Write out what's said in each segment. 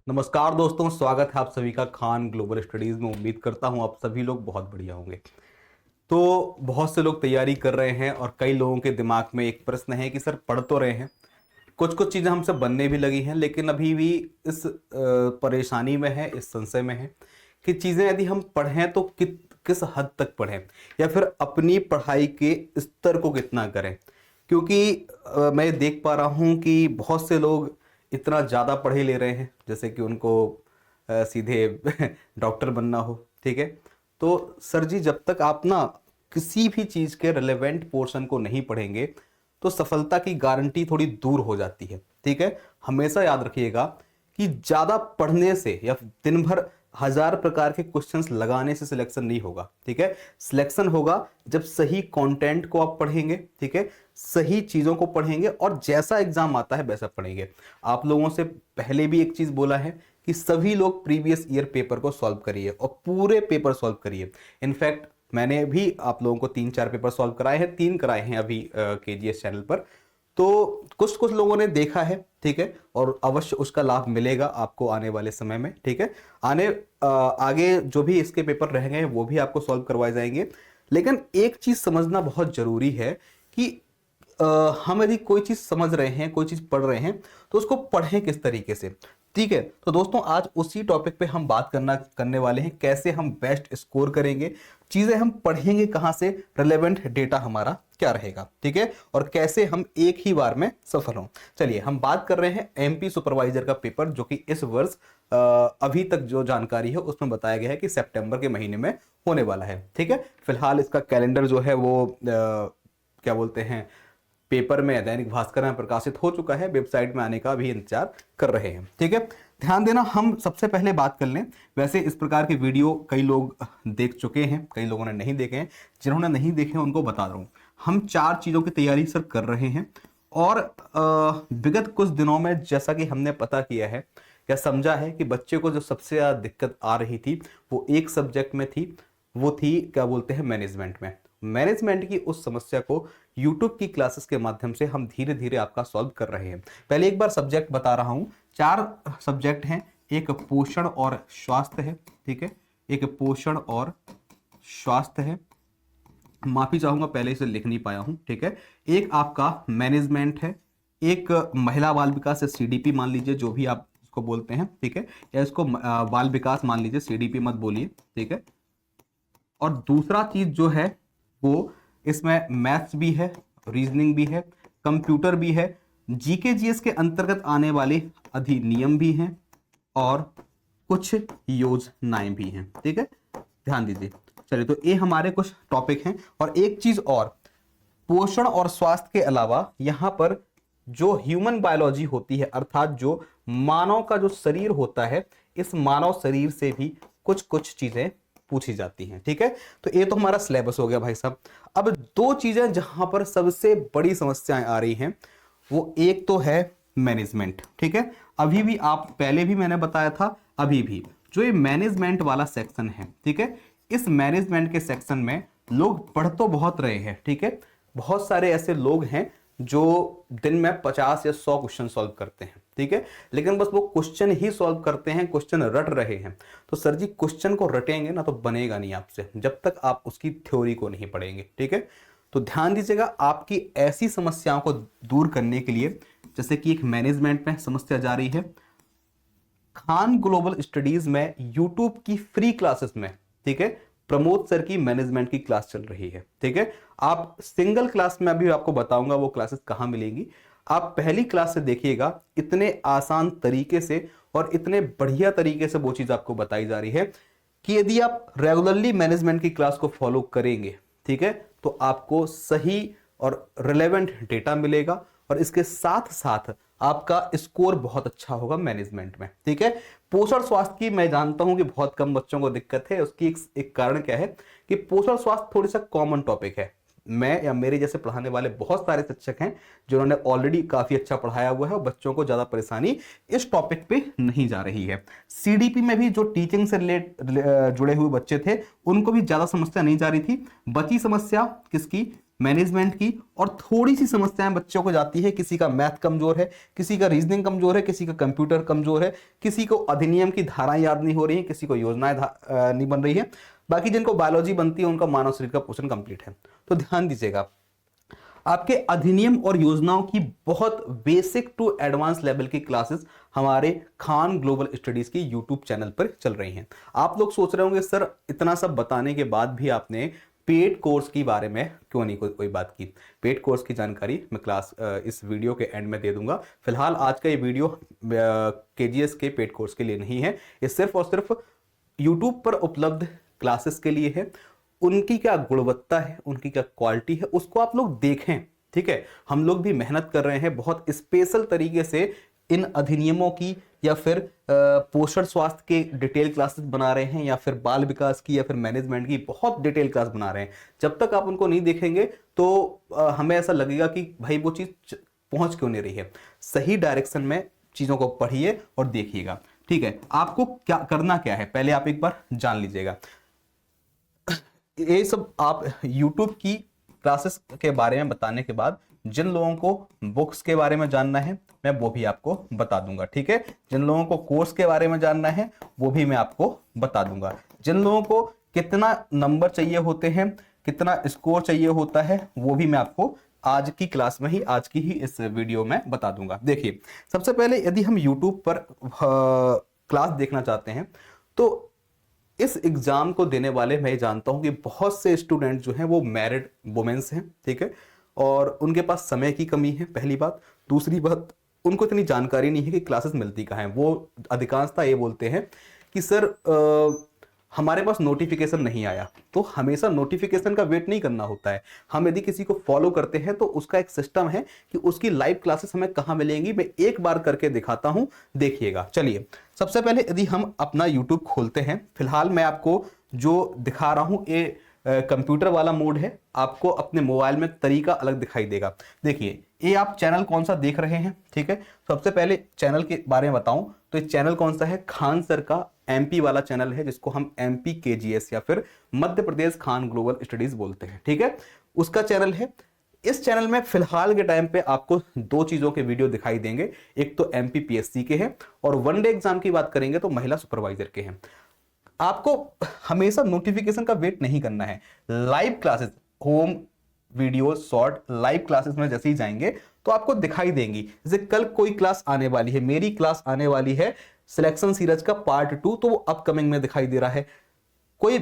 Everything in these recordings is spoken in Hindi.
नमस्कार दोस्तों, स्वागत है आप सभी का खान ग्लोबल स्टडीज़ में। उम्मीद करता हूं आप सभी लोग बहुत बढ़िया होंगे। तो बहुत से लोग तैयारी कर रहे हैं और कई लोगों के दिमाग में एक प्रश्न है कि सर पढ़ तो रहे हैं, कुछ कुछ चीज़ें हमसे बनने भी लगी हैं, लेकिन अभी भी इस परेशानी में है, इस संशय में है कि चीज़ें यदि हम पढ़ें तो किस हद तक पढ़ें या फिर अपनी पढ़ाई के स्तर को कितना करें। क्योंकि मैं देख पा रहा हूँ कि बहुत से लोग इतना ज़्यादा पढ़े ले रहे हैं जैसे कि उनको सीधे डॉक्टर बनना हो। ठीक है, तो सर जी जब तक आप ना किसी भी चीज़ के रिलेवेंट पोर्शन को नहीं पढ़ेंगे तो सफलता की गारंटी थोड़ी दूर हो जाती है। ठीक है, हमेशा याद रखिएगा कि ज़्यादा पढ़ने से या दिन भर हजार प्रकार के क्वेश्चंस लगाने से सिलेक्शन नहीं होगा। ठीक है, सिलेक्शन होगा जब सही कंटेंट को आप पढ़ेंगे। ठीक है, सही चीज़ों को पढ़ेंगे और जैसा एग्जाम आता है वैसा पढ़ेंगे। आप लोगों से पहले भी एक चीज़ बोला है कि सभी लोग प्रीवियस ईयर पेपर को सॉल्व करिए और पूरे पेपर सॉल्व करिए। इनफैक्ट मैंने भी आप लोगों को 3-4 पेपर सॉल्व कराए हैं, 3 कराए हैं अभी केजीएस चैनल पर। तो कुछ कुछ लोगों ने देखा है। ठीक है, और अवश्य उसका लाभ मिलेगा आपको आने वाले समय में। ठीक है, आगे जो भी इसके पेपर रह गए वो भी आपको सॉल्व करवाए जाएंगे। लेकिन एक चीज समझना बहुत जरूरी है कि हम यदि कोई चीज समझ रहे हैं, कोई चीज पढ़ रहे हैं, तो उसको पढ़ें किस तरीके से। ठीक है, तो दोस्तों आज उसी टॉपिक पे हम बात करने वाले हैं, कैसे हम बेस्ट स्कोर करेंगे, चीजें हम पढ़ेंगे कहां से, रिलेवेंट डेटा हमारा क्या रहेगा। ठीक है, और कैसे हम एक ही बार में सफल हों। चलिए हम बात कर रहे हैं एमपी सुपरवाइजर का पेपर, जो कि इस वर्ष अभी तक जो जानकारी है उसमें बताया गया है कि सितंबर के महीने में होने वाला है। ठीक है, फिलहाल इसका कैलेंडर जो है वो क्या बोलते हैं, पेपर में दैनिक भास्कर में प्रकाशित हो चुका है, वेबसाइट में आने का भी इंतजार कर रहे हैं। ठीक है, ध्यान देना। हम सबसे पहले बात कर लें, वैसे इस प्रकार के वीडियो कई लोग देख चुके हैं, कई लोगों ने नहीं देखे हैं। जिन्होंने नहीं देखे उनको बता रहा हूं, हम 4 चीजों की तैयारी सर कर रहे हैं। और विगत कुछ दिनों में जैसा कि हमने पता किया है या समझा है कि बच्चे को जो सबसे ज्यादा दिक्कत आ रही थी वो एक सब्जेक्ट में थी, वो थी क्या बोलते हैं, मैनेजमेंट में। मैनेजमेंट की उस समस्या को यूट्यूब की क्लासेस के माध्यम से हम धीरे धीरे आपका सॉल्व कर रहे हैं। पहले एक बार सब्जेक्ट बता रहा हूं, 4 सब्जेक्ट हैं। एक पोषण और स्वास्थ्य है। ठीक है, एक पोषण और स्वास्थ्य है, माफी चाहूंगा पहले इसे लिख नहीं पाया हूं। ठीक है, एक आपका मैनेजमेंट है, एक महिला बाल विकास या सीडीपी मान लीजिए, जो भी आप इसको बोलते हैं। ठीक है, या इसको बाल विकास मान लीजिए, सीडीपी मत बोलिए। ठीक है, और दूसरा चीज जो है वो इसमें मैथ्स भी है, रीजनिंग भी है, कंप्यूटर भी है, जीके जीएस के अंतर्गत आने वाले अधिनियम भी हैं और कुछ योजनाएं भी हैं। ठीक है, ध्यान दीजिए। चलिए, तो ये हमारे कुछ टॉपिक हैं। और एक चीज और, पोषण और स्वास्थ्य के अलावा यहां पर जो ह्यूमन बायोलॉजी होती है, अर्थात जो मानव का जो शरीर होता है, इस मानव शरीर से भी कुछ कुछ चीजें पूछी जाती हैं। ठीक है, तो ये तो हमारा सिलेबस हो गया भाई साहब। अब 2 चीजें जहां पर सबसे बड़ी समस्याएं आ रही हैं, वो एक तो है मैनेजमेंट। ठीक है, अभी भी आप पहले भी मैंने बताया था, अभी भी जो ये मैनेजमेंट वाला सेक्शन है, ठीक है, इस मैनेजमेंट के सेक्शन में लोग पढ़ तो बहुत रहे हैं। ठीक है, बहुत सारे ऐसे लोग हैं जो दिन में 50 या 100 क्वेश्चन सॉल्व करते हैं। ठीक है, लेकिन बस वो क्वेश्चन ही सॉल्व करते हैं, क्वेश्चन रट रहे हैं। तो सर जी क्वेश्चन को रटेंगे ना तो बनेगा नहीं आपसे, जब तक आप उसकी थ्योरी को नहीं पढ़ेंगे। ठीक है, तो ध्यान दीजिएगा, आपकी ऐसी समस्याओं को दूर करने के लिए, जैसे कि एक मैनेजमेंट में समस्या जा रही है, खान ग्लोबल स्टडीज में यूट्यूब की फ्री क्लासेस में, ठीक है, प्रमोद सर की मैनेजमेंट की क्लास चल रही है। ठीक है, आप सिंगल क्लास में अभी आपको बताऊंगा वो क्लासेस कहां मिलेंगी। आप पहली क्लास से देखिएगा, इतने आसान तरीके से और इतने बढ़िया तरीके से वो चीज आपको बताई जा रही है कि यदि आप रेगुलरली मैनेजमेंट की क्लास को फॉलो करेंगे, ठीक है, तो आपको सही और रिलेवेंट डेटा मिलेगा और इसके साथ साथ आपका स्कोर बहुत अच्छा होगा मैनेजमेंट में। ठीक है, पोषण स्वास्थ्य की मैं जानता हूं कि बहुत कम बच्चों को दिक्कत है। उसकी एक कारण क्या है कि पोषण स्वास्थ्य थोड़ी सा कॉमन टॉपिक है। मैं या मेरे जैसे पढ़ाने वाले बहुत सारे शिक्षक हैं जिन्होंने ऑलरेडी काफी अच्छा पढ़ाया हुआ है और बच्चों को ज्यादा परेशानी इस टॉपिक पे नहीं जा रही है। सीडीपी में भी जो टीचिंग से जुड़े हुए बच्चे थे उनको भी ज्यादा समस्या नहीं जा रही थी। बची समस्या किसकी, मैनेजमेंट की, और थोड़ी सी समस्याएं बच्चों को जाती है, किसी का मैथ कमजोर है, किसी का रीजनिंग कमजोर है, किसी का कंप्यूटर कमजोर है, किसी को अधिनियम की धाराएं याद नहीं हो रही है, किसी को योजनाएं नहीं बन रही है। बाकी जिनको बायोलॉजी बनती है उनका मानव शरीर का पोषण कंप्लीट है। तो ध्यान दीजिएगा, आपके अधिनियम और योजनाओं की बहुत बेसिक टू एडवांस लेवल की क्लासेस हमारे खान ग्लोबल स्टडीज की यूट्यूब चैनल पर चल रही हैं। आप लोग सोच रहे होंगे सर इतना सब बताने के बाद भी आपने पेड कोर्स के बारे में क्यों नहीं कोई बात की। पेड कोर्स की जानकारी मैं क्लास इस वीडियो के एंड में दे दूंगा। फिलहाल आज का ये वीडियो केजीएस के पेड कोर्स के लिए नहीं है, ये सिर्फ और सिर्फ यूट्यूब पर उपलब्ध क्लासेस के लिए है। उनकी क्या गुणवत्ता है, उनकी क्या क्वालिटी है, उसको आप लोग देखें, ठीक है। हम लोग भी मेहनत कर रहे हैं बहुत स्पेशल तरीके से इन अधिनियमों की, या फिर पोषण स्वास्थ्य के डिटेल क्लासेस बना रहे हैं, या फिर बाल विकास की, या फिर मैनेजमेंट की बहुत डिटेल क्लास बना रहे हैं। जब तक आप उनको नहीं देखेंगे तो हमें ऐसा लगेगा कि भाई वो चीज पहुंच क्यों नहीं रही है। सही डायरेक्शन में चीजों को पढ़िए और देखिएगा, ठीक है। आपको क्या करना क्या है पहले आप एक बार जान लीजिएगा। ये सब आप YouTube की क्लासेस के बारे में बताने के बाद जिन लोगों को बुक्स के बारे में जानना है मैं वो भी आपको बता दूंगा, ठीक है। जिन लोगों को कोर्स के बारे में जानना है वो भी मैं आपको बता दूंगा। जिन लोगों को कितना नंबर चाहिए होते हैं, कितना स्कोर चाहिए होता है, वो भी मैं आपको आज की क्लास में ही, आज की ही इस वीडियो में बता दूंगा। देखिए, सबसे पहले यदि हम YouTube पर क्लास देखना चाहते हैं तो इस एग्जाम को देने वाले मैं जानता हूं कि बहुत से स्टूडेंट जो हैं वो मैरिड वुमेन्स हैं, ठीक है, और उनके पास समय की कमी है, पहली बात। दूसरी बात, उनको इतनी जानकारी नहीं है कि क्लासेस मिलती कहाँ हैं। वो अधिकांशतः ये बोलते हैं कि सर हमारे पास नोटिफिकेशन नहीं आया। तो हमेशा नोटिफिकेशन का वेट नहीं करना होता है। हम यदि किसी को फॉलो करते हैं तो उसका एक सिस्टम है कि उसकी लाइव क्लासेस हमें कहाँ मिलेंगी। मैं एक बार करके दिखाता हूं, देखिएगा। चलिए, सबसे पहले यदि हम अपना यूट्यूब खोलते हैं, फिलहाल मैं आपको जो दिखा रहा हूं ये कंप्यूटर वाला मोड है, आपको अपने मोबाइल में तरीका अलग दिखाई देगा। देखिए, ये आप चैनल कौन सा देख रहे हैं, ठीक है। सबसे पहले चैनल के बारे में बताऊं तो ये चैनल कौन सा है, खान सर का एमपी वाला चैनल है, जिसको हम एमपी केजीएस या फिर मध्य प्रदेश खान ग्लोबल स्टडीज बोलते हैं, ठीक है। उसका चैनल है। इस चैनल में फिलहाल के टाइम पे आपको दो चीजों के वीडियो दिखाई देंगे, एक तो एमपीपीएससी के हैं और वनडे एग्जाम की बात करेंगे तो महिला सुपरवाइजर के हैं। आपको हमेशा नोटिफिकेशन का वेट नहीं करना है। Live classes, home video short live classes में जैसे ही जाएंगे तो आपको दिखाई देंगी। जैसे कल कोई क्लास आने वाली है, मेरी क्लास आने वाली है सिलेक्शन सीरीज का पार्ट 2, तो वो अपकमिंग में दिखाई दे रहा है। कोई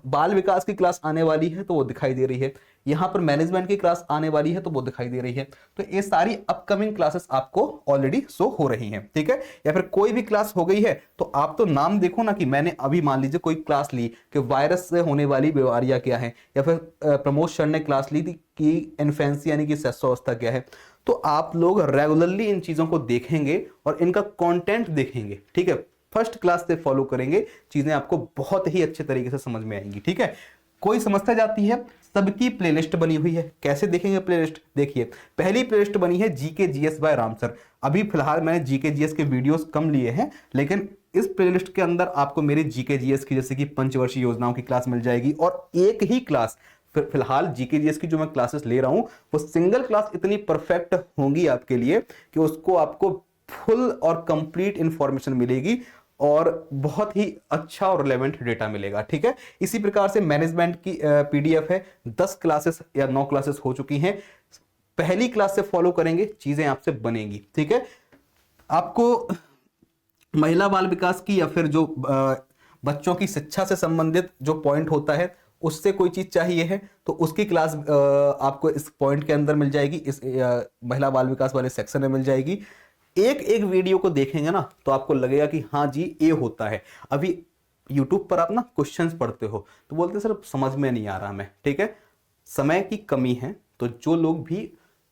बाल विकास की क्लास आने वाली है तो वो दिखाई दे रही है। यहां पर मैनेजमेंट की क्लास आने वाली है तो वो दिखाई दे रही है। तो ये सारी अपकमिंग क्लासेस आपको ऑलरेडी शो हो रही हैं, ठीक है। या फिर कोई भी क्लास हो गई है तो आप तो नाम देखो ना, कि मैंने अभी मान लीजिए कोई क्लास ली कि वायरस से होने वाली बीमारियां क्या है, या फिर प्रमोद सर ने क्लास ली थी कि इन्फेंसी यानी कि शैशवावस्था क्या है। तो आप लोग रेगुलरली इन चीजों को देखेंगे और इनका कंटेंट देखेंगे, ठीक है। फर्स्ट क्लास से फॉलो करेंगे, चीजें आपको बहुत ही अच्छे तरीके से समझ में आएंगी, ठीक है। कोई समस्या जाती है, सबकी प्लेलिस्ट बनी हुई है। कैसे देखेंगे प्लेलिस्ट? देखिए, पहली प्लेलिस्ट बनी है GK GS bye Ram sir. अभी फिलहाल मैंने जीके जीएस के वीडियोस कम लिए हैं, लेकिन इस प्लेलिस्ट के अंदर आपको मेरी जीके जीएस की, जैसे कि पंचवर्षीय योजनाओं की क्लास मिल जाएगी। और एक ही क्लास, फिलहाल जीके जीएस की जो मैं क्लासेस ले रहा हूं वो सिंगल क्लास इतनी परफेक्ट होंगी आपके लिए कि उसको आपको फुल और कंप्लीट इंफॉर्मेशन मिलेगी और बहुत ही अच्छा और रिलेवेंट डेटा मिलेगा, ठीक है। इसी प्रकार से मैनेजमेंट की पीडीएफ है, 10 क्लासेस या 9 क्लासेस हो चुकी हैं। पहली क्लास से फॉलो करेंगे, चीजें आपसे बनेंगी, ठीक है। आपको महिला बाल विकास की या फिर जो बच्चों की शिक्षा से संबंधित जो पॉइंट होता है उससे कोई चीज चाहिए है तो उसकी क्लास आपको इस पॉइंट के अंदर मिल जाएगी, इस महिला बाल विकास वाले सेक्शन में मिल जाएगी। एक एक वीडियो को देखेंगे ना तो आपको लगेगा कि हाँ जी ये होता है। अभी YouTube पर आप ना क्वेश्चंस पढ़ते हो तो बोलते सर समझ में नहीं आ रहा मैं, ठीक है। समय की कमी है, तो जो लोग भी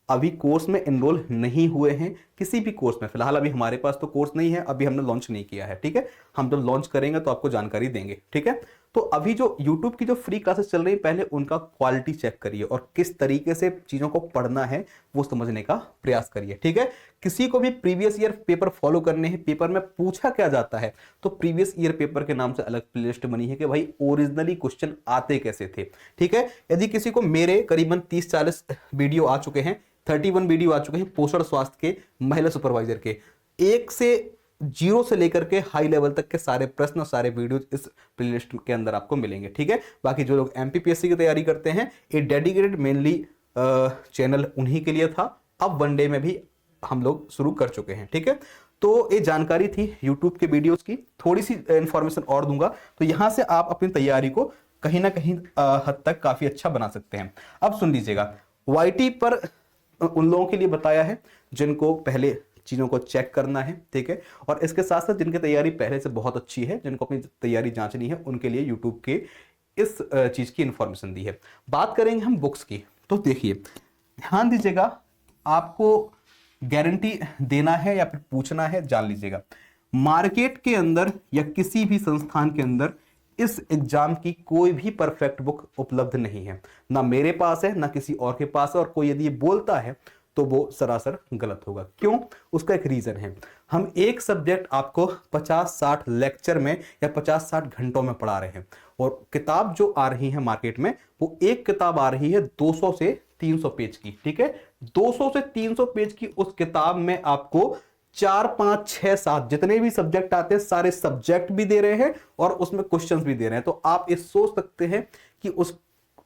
अभी कोर्स में एनरोल नहीं हुए हैं, किसी भी कोर्स में, फिलहाल अभी हमारे पास तो कोर्स नहीं है, अभी हमने लॉन्च नहीं किया है, ठीक है। हम जब लॉन्च करेंगे तो आपको जानकारी देंगे, ठीक है। तो अभी जो YouTube की जो फ्री क्लासेस चल रही है, पहले उनका क्वालिटी चेक करिए और किस तरीके से चीजों को पढ़ना है वो समझने का प्रयास करिए, ठीक है। किसी को भी प्रीवियस ईयर पेपर फॉलो करने हैं, पेपर में पूछा क्या जाता है, तो प्रीवियस ईयर पेपर के नाम से अलग प्लेलिस्ट बनी है कि भाई ओरिजिनली क्वेश्चन आते कैसे थे, ठीक है। यदि किसी को, मेरे करीबन 30-40 वीडियो आ चुके हैं, 31 वीडियो आ चुके हैं पोषण स्वास्थ्य के, महिला सुपरवाइजर के, 1 से 0 से लेकर के हाई लेवल तक के सारे प्रश्न और सारे वीडियोज इस प्लेलिस्ट के अंदर आपको मिलेंगे, ठीक है। बाकी जो लोग एमपीपीएससी की तैयारी करते हैं, ये डेडिकेटेड मेनली चैनल उन्हीं के लिए था। अब वनडे में भी हम लोग शुरू कर चुके हैं, ठीक है। तो ये जानकारी थी यूट्यूब के वीडियोस की, थोड़ी सी इंफॉर्मेशन और दूंगा तो यहां से आप अपनी तैयारी को कहीं ना कहीं हद तक काफी अच्छा बना सकते हैं। अब सुन लीजिएगा, वाईटी पर उन लोगों के लिए बताया है जिनको पहले चीजों को चेक करना है, ठीक है, और इसके साथ साथ जिनकी तैयारी पहले से बहुत अच्छी है, जिनको अपनी तैयारी जांचनी है, उनके लिए यूट्यूब के इस चीज की इंफॉर्मेशन दी है। बात करेंगे हम बुक्स की, तो देखिए ध्यान दीजिएगा, आपको गारंटी देना है या फिर पूछना है, जान लीजिएगा, मार्केट के अंदर या किसी भी संस्थान के अंदर इस एग्जाम की कोई भी परफेक्ट बुक उपलब्ध नहीं है, ना मेरे पास है ना किसी और के पास है, और कोई यदि ये बोलता है तो वो सरासर गलत होगा। क्यों? उसका एक रीजन है, हम एक सब्जेक्ट आपको 50-60 लेक्चर में या 50-60 घंटों में पढ़ा रहे हैं, और किताब जो आ रही है मार्केट में, वो एक किताब आ रही है 200 से 300 पेज की, ठीक है। 200 से 300 पेज की उस किताब में आपको 4, 5, 6, 7 जितने भी सब्जेक्ट आते हैं, सारे सब्जेक्ट भी दे रहे हैं और उसमें क्वेश्चंस भी दे रहे हैं। तो आप ये सोच सकते हैं कि उस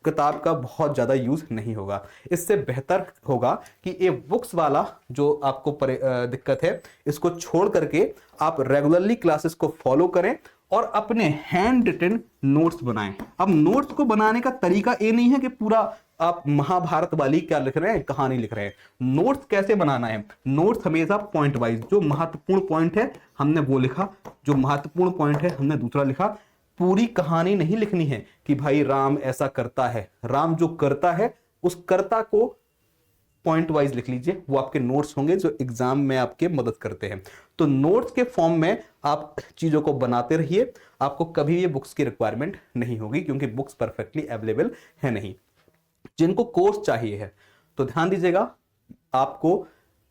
किताब का बहुत ज्यादा यूज नहीं होगा। इससे बेहतर होगा कि ये बुक्स वाला जो आपको दिक्कत है, इसको छोड़ करके आप रेगुलरली क्लासेस को फॉलो करें और अपने हैंड रिटन नोट्स बनाएं। अब नोट्स को बनाने का तरीका ये नहीं है कि पूरा आप महाभारत वाली क्या लिख रहे हैं, कहानी लिख रहे हैं। नोट्स कैसे बनाना है? नोट्स हमेशा पॉइंट वाइज, जो महत्वपूर्ण पॉइंट है हमने वो लिखा, जो महत्वपूर्ण पॉइंट है हमने दूसरा लिखा। पूरी कहानी नहीं लिखनी है कि भाई राम ऐसा करता है, राम जो करता है उस कर्ता को पॉइंट वाइज लिख लीजिए, वो आपके नोट्स होंगे जो एग्जाम में आपके मदद करते हैं। तो नोट्स के फॉर्म में आप चीजों को बनाते रहिए, आपको कभी ये बुक्स की रिक्वायरमेंट नहीं होगी, क्योंकि बुक्स परफेक्टली अवेलेबल है नहीं। जिनको कोर्स चाहिए है तो ध्यान दीजिएगा, आपको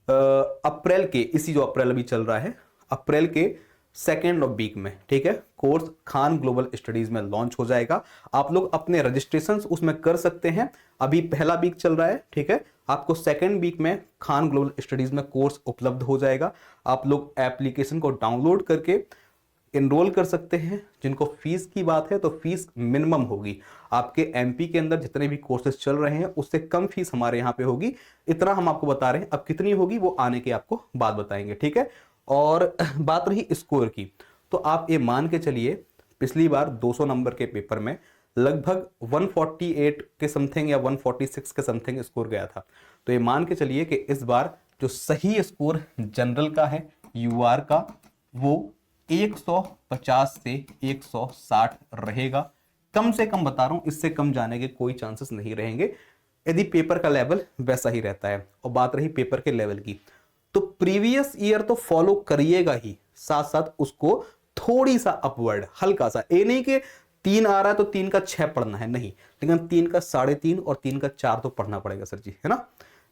अप्रैल के, इसी जो अप्रैल अभी चल रहा है, अप्रैल के 2nd वीक में, ठीक है, कोर्स खान ग्लोबल स्टडीज में लॉन्च हो जाएगा। आप लोग अपने रजिस्ट्रेशन उसमें कर सकते हैं। अभी पहला वीक चल रहा है, ठीक है, आपको 2nd वीक में खान ग्लोबल स्टडीज में कोर्स उपलब्ध हो जाएगा। आप लोग एप्लीकेशन को डाउनलोड करके एनरोल कर सकते हैं। जिनको फीस की बात है तो फीस मिनिमम होगी, आपके एमपी के अंदर जितने भी कोर्सेज चल रहे हैं उससे कम फीस हमारे यहाँ पे होगी, इतना हम आपको बता रहे हैं। अब कितनी होगी वो आने के आपको बाद बताएंगे, ठीक है। और बात रही स्कोर की, तो आप ये मान के चलिए, पिछली बार 200 नंबर के पेपर में लगभग 148 के समथिंग या 146 के समथिंग स्कोर गया था। तो ये मान के चलिए कि इस बार जो सही स्कोर जनरल का है, यूआर का, वो 150 से 160 रहेगा। कम से कम बता रहा हूं, इससे कम जाने के कोई चांसेस नहीं रहेंगे यदि पेपर का लेवल वैसा ही रहता है। और बात रही पेपर के लेवल की, तो प्रीवियस ईयर तो फॉलो करिएगा ही, साथ साथ उसको थोड़ी सा अपवर्ड, हल्का सा, ये नहीं कि 3 आ रहा है तो 3 का 6 पढ़ना है, नहीं, लेकिन 3 का 3.5 और 3 का 4 तो पढ़ना पड़ेगा सर जी, है ना।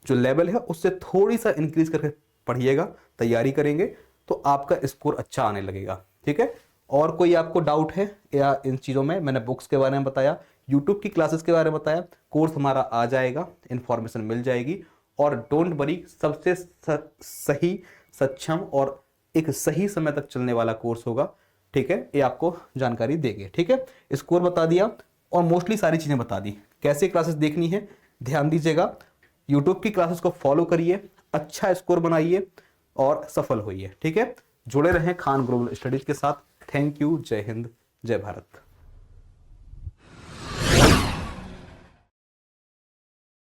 जो लेवल है उससे थोड़ी सा इंक्रीज करके पढ़िएगा, तैयारी करेंगे तो आपका स्कोर अच्छा आने लगेगा, ठीक है। और कोई आपको डाउट है या इन चीज़ों में? मैंने बुक्स के बारे में बताया, यूट्यूब की क्लासेस के बारे में बताया, कोर्स हमारा आ जाएगा, इंफॉर्मेशन मिल जाएगी। और डोंट वरी, सबसे सही, सक्षम और एक सही समय तक चलने वाला कोर्स होगा, ठीक है। ये आपको जानकारी देंगे, ठीक है। स्कोर बता दिया और मोस्टली सारी चीजें बता दी। कैसे क्लासेस देखनी है ध्यान दीजिएगा, यूट्यूब की क्लासेस को फॉलो करिए, अच्छा स्कोर बनाइए और सफल होइए, ठीक है। जुड़े रहें खान ग्लोबल स्टडीज के साथ। थैंक यू, जय हिंद, जय भारत।